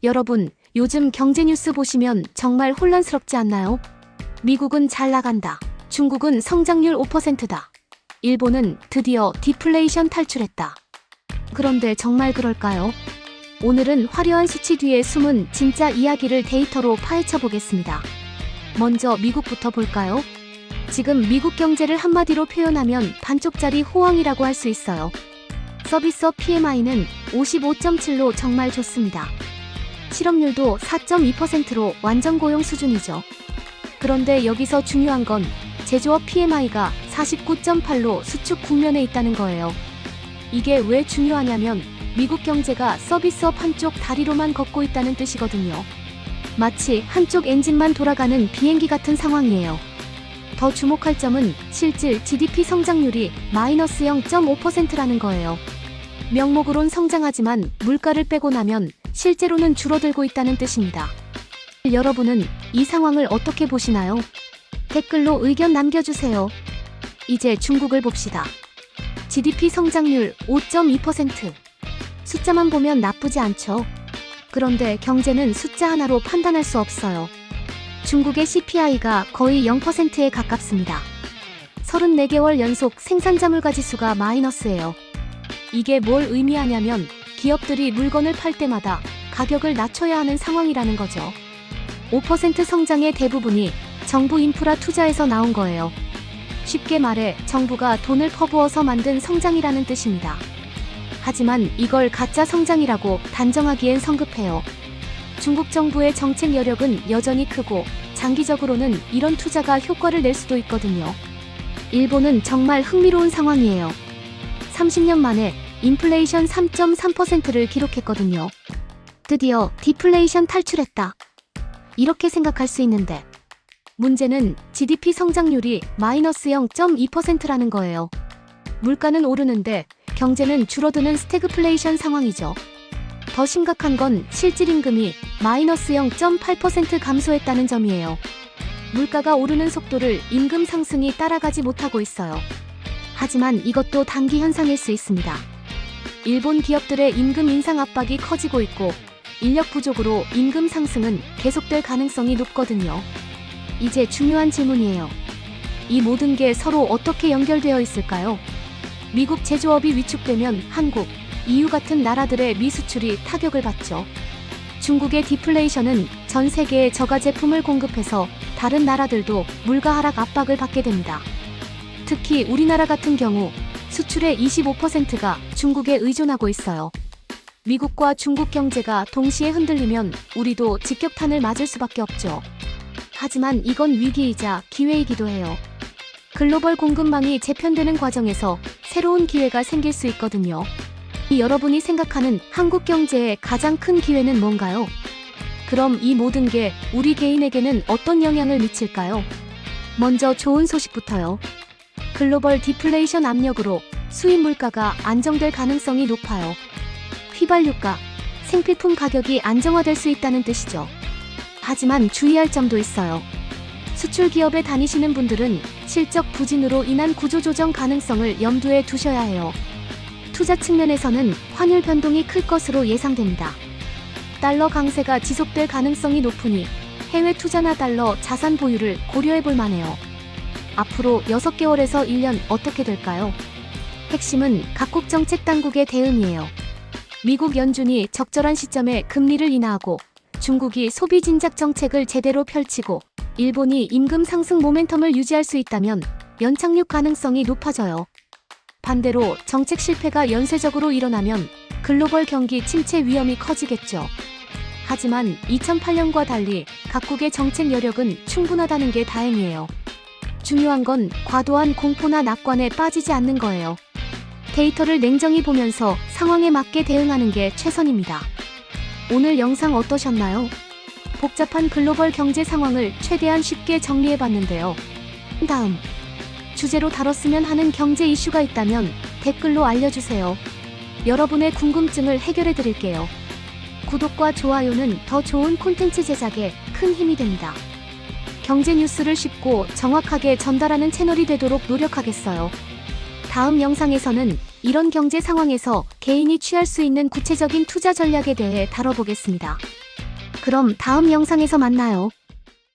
여러분, 요즘 경제 뉴스 보시면 정말 혼란스럽지 않나요? 미국은 잘 나간다. 중국은 성장률 5%다. 일본은 드디어 디플레이션 탈출했다. 그런데 정말 그럴까요? 오늘은 화려한 수치 뒤에 숨은 진짜 이야기를 데이터로 파헤쳐 보겠습니다. 먼저 미국부터 볼까요? 지금 미국 경제를 한마디로 표현하면 반쪽짜리 호황이라고 할 수 있어요. 서비스업 PMI는 55.7로 정말 좋습니다. 실업률도 4.2%로 완전 고용 수준이죠. 그런데 여기서 중요한 건 제조업 PMI가 49.8로 수축 국면에 있다는 거예요. 이게 왜 중요하냐면 미국 경제가 서비스업 한쪽 다리로만 걷고 있다는 뜻이거든요. 마치 한쪽 엔진만 돌아가는 비행기 같은 상황이에요. 더 주목할 점은 실질 GDP 성장률이 마이너스 0.5%라는 거예요. 명목으론 성장하지만 물가를 빼고 나면 실제로는 줄어들고 있다는 뜻입니다. 여러분은 이 상황을 어떻게 보시나요? 댓글로 의견 남겨주세요. 이제 중국을 봅시다. GDP 성장률 5.2%. 숫자만 보면 나쁘지 않죠. 그런데 경제는 숫자 하나로 판단할 수 없어요. 중국의 CPI가 거의 0%에 가깝습니다. 34개월 연속 생산자물가 지수가 마이너스예요. 이게 뭘 의미하냐면 기업들이 물건을 팔 때마다 가격을 낮춰야 하는 상황이라는 거죠. 5% 성장의 대부분이 정부 인프라 투자에서 나온 거예요. 쉽게 말해 정부가 돈을 퍼부어서 만든 성장이라는 뜻입니다. 하지만 이걸 가짜 성장이라고 단정하기엔 성급해요. 중국 정부의 정책 여력은 여전히 크고 장기적으로는 이런 투자가 효과를 낼 수도 있거든요. 일본은 정말 흥미로운 상황이에요. 30년 만에 인플레이션 3.3%를 기록했거든요. 드디어 디플레이션 탈출했다. 이렇게 생각할 수 있는데 문제는 GDP 성장률이 마이너스 0.2%라는 거예요. 물가는 오르는데 경제는 줄어드는 스태그플레이션 상황이죠. 더 심각한 건 실질 임금이 마이너스 0.8% 감소했다는 점이에요. 물가가 오르는 속도를 임금 상승이 따라가지 못하고 있어요. 하지만 이것도 단기 현상일 수 있습니다. 일본 기업들의 임금 인상 압박이 커지고 있고 인력 부족으로 임금 상승은 계속될 가능성이 높거든요. 이제 중요한 질문이에요. 이 모든 게 서로 어떻게 연결되어 있을까요? 미국 제조업이 위축되면 한국, EU 같은 나라들의 미수출이 타격을 받죠. 중국의 디플레이션은 전 세계에 저가 제품을 공급해서 다른 나라들도 물가 하락 압박을 받게 됩니다. 특히 우리나라 같은 경우 수출의 25%가 중국에 의존하고 있어요. 미국과 중국 경제가 동시에 흔들리면 우리도 직격탄을 맞을 수밖에 없죠. 하지만 이건 위기이자 기회이기도 해요. 글로벌 공급망이 재편되는 과정에서 새로운 기회가 생길 수 있거든요. 여러분이 생각하는 한국 경제의 가장 큰 기회는 뭔가요? 그럼 이 모든 게 우리 개인에게는 어떤 영향을 미칠까요? 먼저 좋은 소식부터요. 글로벌 디플레이션 압력으로 수입 물가가 안정될 가능성이 높아요. 휘발유가, 생필품 가격이 안정화될 수 있다는 뜻이죠. 하지만 주의할 점도 있어요. 수출 기업에 다니시는 분들은 실적 부진으로 인한 구조조정 가능성을 염두에 두셔야 해요. 투자 측면에서는 환율 변동이 클 것으로 예상됩니다. 달러 강세가 지속될 가능성이 높으니 해외 투자나 달러 자산 보유를 고려해 볼 만해요. 앞으로 6개월에서 1년 어떻게 될까요? 핵심은 각국 정책 당국의 대응이에요. 미국 연준이 적절한 시점에 금리를 인하하고 중국이 소비 진작 정책을 제대로 펼치고 일본이 임금 상승 모멘텀을 유지할 수 있다면 연착륙 가능성이 높아져요. 반대로 정책 실패가 연쇄적으로 일어나면 글로벌 경기 침체 위험이 커지겠죠. 하지만 2008년과 달리 각국의 정책 여력은 충분하다는 게 다행이에요. 중요한 건 과도한 공포나 낙관에 빠지지 않는 거예요. 데이터를 냉정히 보면서 상황에 맞게 대응하는 게 최선입니다. 오늘 영상 어떠셨나요? 복잡한 글로벌 경제 상황을 최대한 쉽게 정리해봤는데요. 다음 주제로 다뤘으면 하는 경제 이슈가 있다면 댓글로 알려주세요. 여러분의 궁금증을 해결해드릴게요. 구독과 좋아요는 더 좋은 콘텐츠 제작에 큰 힘이 됩니다. 경제 뉴스를 쉽고 정확하게 전달하는 채널이 되도록 노력하겠어요. 다음 영상에서는 이런 경제 상황에서 개인이 취할 수 있는 구체적인 투자 전략에 대해 다뤄보겠습니다. 그럼 다음 영상에서 만나요.